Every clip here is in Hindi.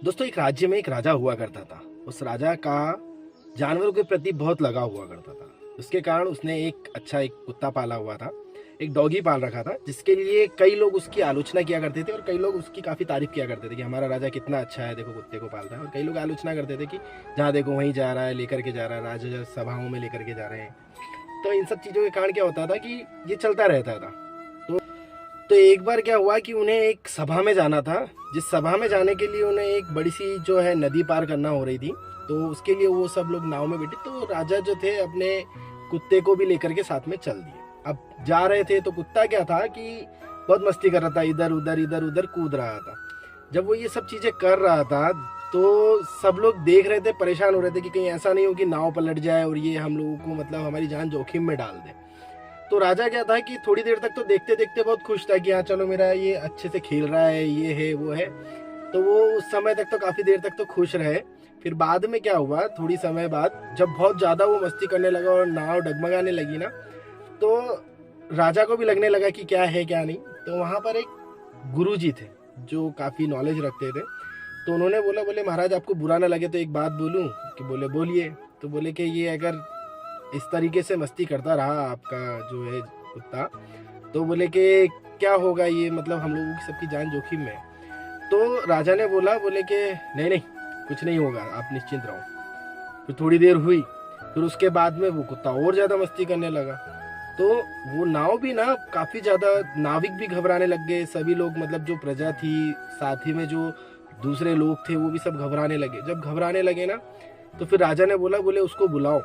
दोस्तों, एक राज्य में एक राजा हुआ करता था। उस राजा का जानवरों के प्रति बहुत लगाव हुआ करता था। उसके कारण उसने एक कुत्ता पाला हुआ था, एक डॉगी पाल रखा था, जिसके लिए कई लोग उसकी आलोचना किया करते थे और कई लोग उसकी काफ़ी तारीफ किया करते थे कि हमारा राजा कितना अच्छा है, देखो कुत्ते को पालता है। और कई लोग आलोचना करते थे कि जहाँ देखो वहीं जा रहा है, लेकर के जा रहा है, राजा सभाओं में लेकर के जा रहे हैं। तो इन सब चीज़ों के कारण क्या होता था कि ये चलता रहता था। तो एक बार क्या हुआ कि उन्हें एक सभा में जाना था, जिस सभा में जाने के लिए उन्हें एक बड़ी सी जो है नदी पार करना हो रही थी। तो उसके लिए वो सब लोग नाव में बैठे, तो राजा जो थे अपने कुत्ते को भी लेकर के साथ में चल दिए। अब जा रहे थे तो कुत्ता क्या था कि बहुत मस्ती कर रहा था, इधर उधर कूद रहा था। जब वो ये सब चीजें कर रहा था तो सब लोग देख रहे थे, परेशान हो रहे थे कि कहीं ऐसा नहीं हो कि नाव पलट जाए और ये हम लोगों को मतलब हमारी जान जोखिम में डाल दे। तो राजा क्या था कि थोड़ी देर तक तो देखते देखते बहुत खुश था कि हाँ चलो मेरा ये अच्छे से खेल रहा है, ये है वो है। तो वो उस समय तक तो काफी देर तक तो खुश रहे। फिर बाद में क्या हुआ, थोड़ी समय बाद जब बहुत ज्यादा वो मस्ती करने लगा और नाव डगमगाने लगी ना, तो राजा को भी लगने लगा कि क्या है क्या नहीं। तो वहां पर एक गुरुजी थे जो काफी नॉलेज रखते थे। तो उन्होंने बोले महाराज आपको बुरा ना लगे तो एक बात बोलूं। कि बोले बोलिए। तो बोले कि ये अगर इस तरीके से मस्ती करता रहा आपका जो है कुत्ता, तो बोले कि क्या होगा, ये मतलब हम लोगों की सबकी जान जोखिम में है। तो राजा ने बोले कि नहीं नहीं, कुछ नहीं होगा, आप निश्चिंत रहो। फिर थोड़ी देर हुई, फिर उसके बाद में वो कुत्ता और ज्यादा मस्ती करने लगा। तो वो नाव भी ना काफी ज्यादा, नाविक भी घबराने लग गए, सभी लोग मतलब जो प्रजा थी, साथ ही में जो दूसरे लोग थे वो भी सब घबराने लगे। जब घबराने लगे ना, तो फिर राजा ने बोले उसको बुलाओ,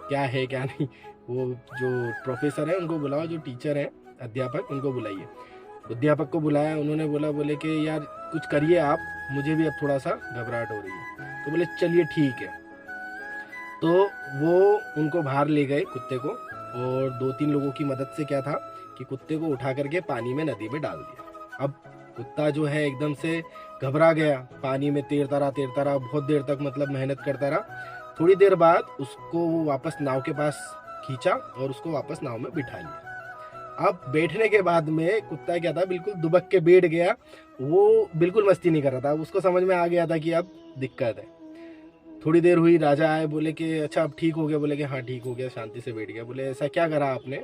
क्या है क्या नहीं। वो जो प्रोफेसर है उनको बुलाओ, जो टीचर है अध्यापक उनको बुलाइए। अध्यापक को बुलाया, उन्होंने बोले कि यार कुछ करिए आप, मुझे भी अब थोड़ा सा घबराहट हो रही है। तो बोले चलिए ठीक है। तो वो उनको बाहर ले गए कुत्ते को, और 2-3 लोगों की मदद से क्या था कि कुत्ते को उठा करके पानी में, नदी में डाल दिया। अब कुत्ता जो है एकदम से घबरा गया, पानी में तैरता रहा बहुत देर तक, मतलब मेहनत करता रहा। थोड़ी देर बाद उसको वो वापस नाव के पास खींचा और उसको वापस नाव में बिठा लिया। अब बैठने के बाद में कुत्ता क्या था, बिल्कुल दुबक के बैठ गया। वो बिल्कुल मस्ती नहीं कर रहा था, उसको समझ में आ गया था कि अब दिक्कत है। थोड़ी देर हुई, राजा आए, बोले कि अच्छा अब ठीक हो गया। बोले कि हाँ ठीक हो गया, शांति से बैठ गया। बोले ऐसा क्या करा आपने?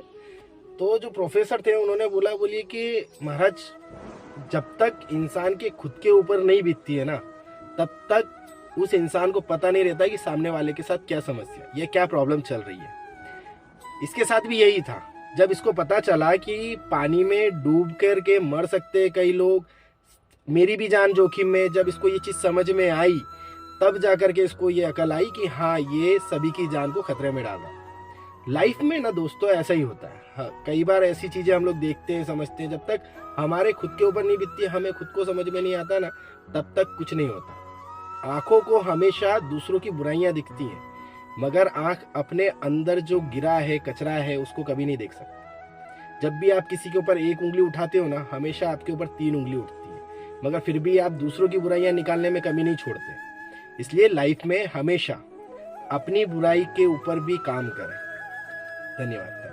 तो जो प्रोफेसर थे उन्होंने बोलिए कि महाराज, जब तक इंसान के खुद के ऊपर नहीं बीतती है ना, तब तक उस इंसान को पता नहीं रहता कि सामने वाले के साथ क्या समस्या या क्या प्रॉब्लम चल रही है। इसके साथ भी यही था। जब इसको पता चला कि पानी में डूब कर के मर सकते हैं कई लोग, मेरी भी जान जोखिम में, जब इसको ये चीज समझ में आई, तब जाकर के इसको ये अकल आई कि हाँ ये सभी की जान को खतरे में डाला। लाइफ में ना दोस्तों ऐसा ही होता है। हाँ, कई बार ऐसी चीजें हम लोग देखते हैं, समझते हैं, जब तक हमारे खुद के ऊपर नहीं बीतती, हमें खुद को समझ में नहीं आता ना, तब तक कुछ नहीं होता। आंखों को हमेशा दूसरों की बुराइयां दिखती हैं, मगर आंख अपने अंदर जो गिरा है, कचरा है, उसको कभी नहीं देख सकती। जब भी आप किसी के ऊपर एक उंगली उठाते हो ना, हमेशा आपके ऊपर 3 उंगली उठती है, मगर फिर भी आप दूसरों की बुराइयां निकालने में कमी नहीं छोड़ते। इसलिए लाइफ में हमेशा अपनी बुराई के ऊपर भी काम करें। धन्यवाद।